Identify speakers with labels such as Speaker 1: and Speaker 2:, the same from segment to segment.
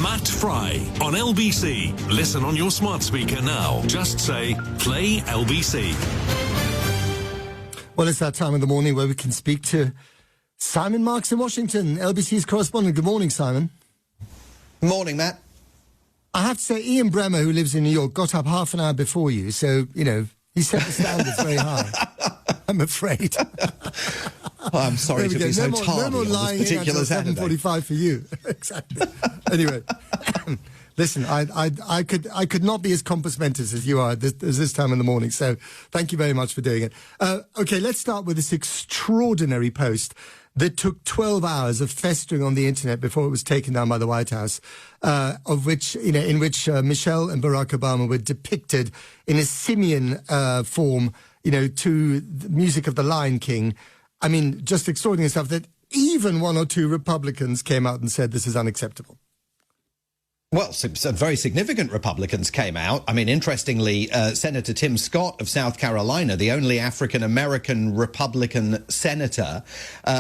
Speaker 1: Matt Frei on LBC. Listen on your smart speaker now. Just say, play LBC.
Speaker 2: Well, it's that time of the morning where we can speak to Simon Marks in Washington, LBC's correspondent. Good morning, Simon.
Speaker 3: Morning, Matt.
Speaker 2: I have to say, Ian Bremmer, who lives in New York, got up half an hour before you, so, you know, he set the standards very high, I'm afraid.
Speaker 3: Oh, I'm sorry to be so tardy
Speaker 2: no more
Speaker 3: on this particular Saturday.
Speaker 2: 7:45 for you. Exactly. Anyway, listen, I could not be as compass mentis as you are as this time in the morning, so thank you very much for doing it. Okay, let's start with this extraordinary post that took 12 hours of festering on the internet before it was taken down by the White House, in which Michelle and Barack Obama were depicted in a simian form, to the music of the Lion King. I mean, just extraordinary stuff that even one or two Republicans came out and said this is unacceptable.
Speaker 3: Well, some very significant Republicans came out. I mean, interestingly, Senator Tim Scott of South Carolina, the only African-American Republican senator,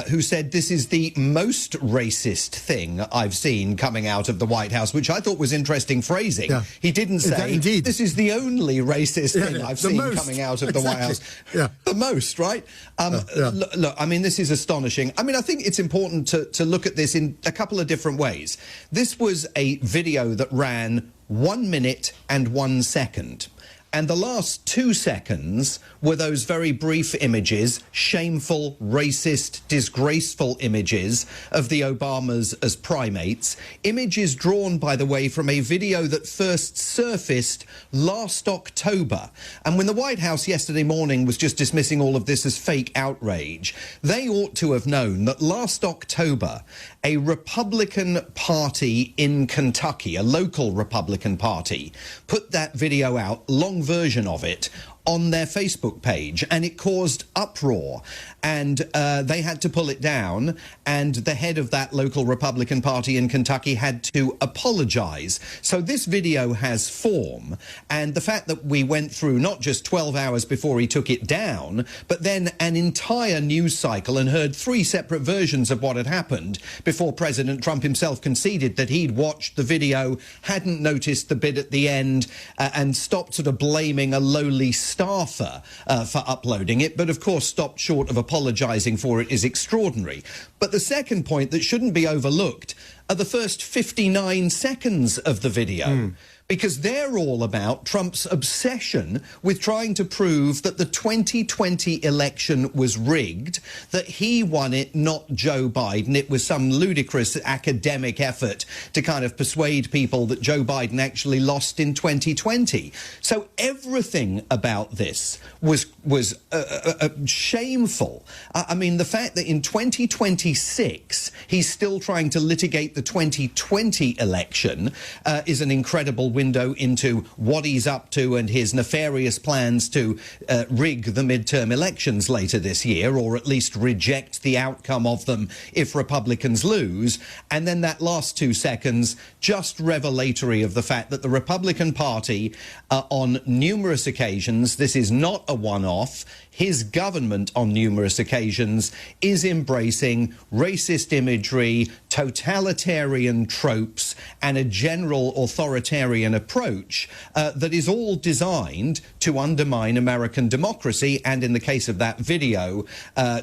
Speaker 3: who said this is the most racist thing I've seen coming out of the White House, which I thought was interesting phrasing. Yeah. He didn't say, this is the only racist thing I've seen coming out of the White House. Yeah. The most, right? Look, I mean, this is astonishing. I mean, I think it's important to look at this in a couple of different ways. This was a video that ran 1 minute and 1 second. And the last 2 seconds were those very brief images, shameful, racist, disgraceful images of the Obamas as primates. Images drawn, by the way, from a video that first surfaced last October. And when the White House yesterday morning was just dismissing all of this as fake outrage, they ought to have known that last October, a Republican party in Kentucky, a local Republican party, put that video out, long version of it, on their Facebook page, and it caused uproar, and they had to pull it down, and the head of that local Republican Party in Kentucky had to apologize. So this video has form, and the fact that we went through not just 12 hours before he took it down, but then an entire news cycle and heard 3 separate versions of what had happened before President Trump himself conceded that he'd watched the video, hadn't noticed the bit at the end, and stopped sort of blaming a lowly staffer for uploading it, but of course stopped short of apologising for it, is extraordinary. But the second point that shouldn't be overlooked are the first 59 seconds of the video. Because they're all about Trump's obsession with trying to prove that the 2020 election was rigged, that he won it, not Joe Biden. It was some ludicrous academic effort to kind of persuade people that Joe Biden actually lost in 2020. So everything about this was shameful. I mean, the fact that in 2026 he's still trying to litigate the 2020 election is an incredible window into what he's up to and his nefarious plans to rig the midterm elections later this year, or at least reject the outcome of them if Republicans lose. And then that last 2 seconds, just revelatory of the fact that the Republican Party, on numerous occasions, this is not a one-off, his government on numerous occasions is embracing racist imagery, totalitarian tropes, and a general authoritarian approach that is all designed to undermine American democracy, and in the case of that video,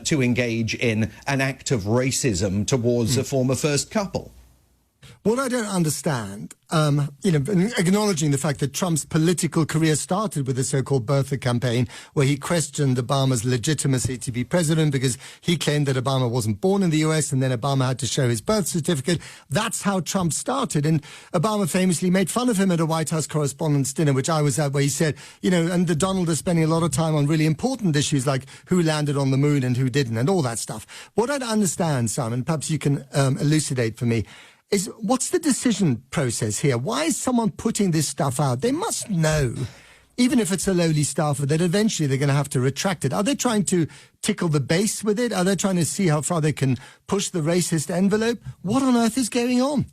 Speaker 3: to engage in an act of racism towards a former first couple.
Speaker 2: What I don't understand, acknowledging the fact that Trump's political career started with the so-called birther campaign, where he questioned Obama's legitimacy to be president because he claimed that Obama wasn't born in the US, and then Obama had to show his birth certificate. That's how Trump started. And Obama famously made fun of him at a White House Correspondents' Dinner, which I was at, where he said, and the Donald is spending a lot of time on really important issues like who landed on the moon and who didn't and all that stuff. What I don't understand, Simon, perhaps you can elucidate for me, is what's the decision process here? Why is someone putting this stuff out? They must know, even if it's a lowly staffer, that eventually they're going to have to retract it. Are they trying to tickle the base with it? Are they trying to see how far they can push the racist envelope? What on earth is going on?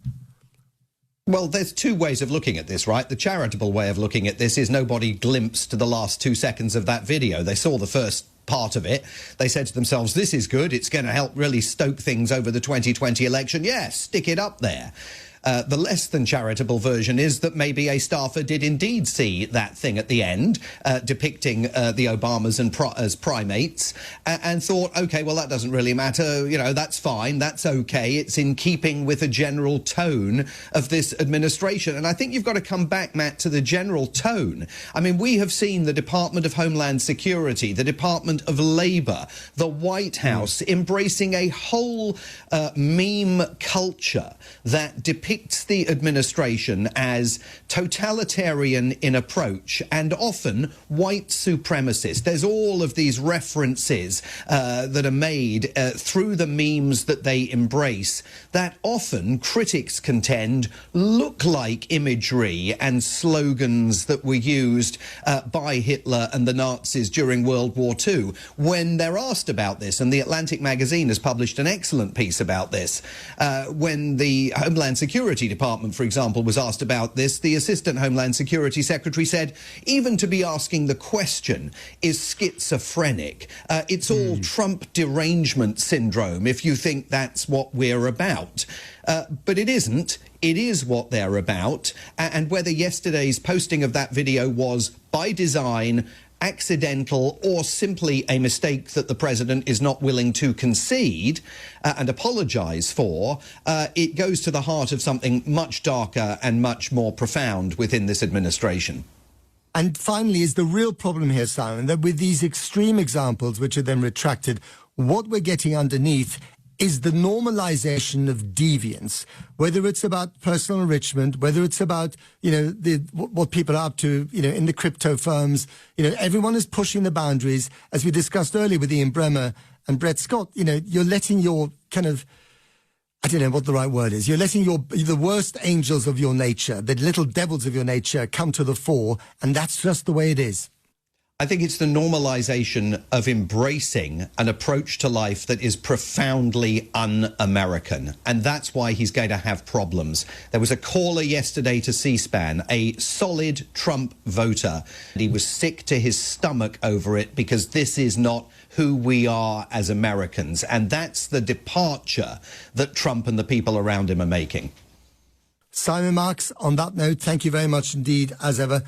Speaker 3: Well, there's 2 ways of looking at this, right? The charitable way of looking at this is nobody glimpsed the last 2 seconds of that video. They saw the first part of it. They said to themselves, this is good. It's going to help really stoke things over the 2020 election. Yes, stick it up there. The less than charitable version is that maybe a staffer did indeed see that thing at the end, depicting the Obamas as primates, and thought, OK, well, that doesn't really matter. You know, that's fine. That's OK. It's in keeping with the general tone of this administration. And I think you've got to come back, Matt, to the general tone. I mean, we have seen the Department of Homeland Security, the Department of Labour, the White House embracing a whole meme culture that depicts the administration as totalitarian in approach and often white supremacist. There's all of these references that are made through the memes that they embrace that often critics contend look like imagery and slogans that were used by Hitler and the Nazis during World War II. When they're asked about this, and the Atlantic magazine has published an excellent piece about this, when the Homeland Security Department, for example, was asked about this, the Assistant Homeland Security Secretary said, even to be asking the question is schizophrenic. It's all Trump derangement syndrome, if you think that's what we're about. But it isn't. It is what they're about. And whether yesterday's posting of that video was by design, accidental, or simply a mistake that the president is not willing to concede and apologise for, it goes to the heart of something much darker and much more profound within this administration.
Speaker 2: And finally, is the real problem here, Simon, that with these extreme examples, which are then retracted, what we're getting underneath is the normalization of deviance, whether it's about personal enrichment, whether it's about, you know, what people are up to, you know, in the crypto firms. You know, everyone is pushing the boundaries. As we discussed earlier with Ian Bremmer and Brett Scott, you know, you're letting your kind of, I don't know what the right word is, you're letting the worst angels of your nature, the little devils of your nature, come to the fore, and that's just the way it is.
Speaker 3: I think it's the normalization of embracing an approach to life that is profoundly un-American. And that's why he's going to have problems. There was a caller yesterday to C-SPAN, a solid Trump voter. He was sick to his stomach over it because this is not who we are as Americans. And that's the departure that Trump and the people around him are making.
Speaker 2: Simon Marks, on that note, thank you very much indeed, as ever.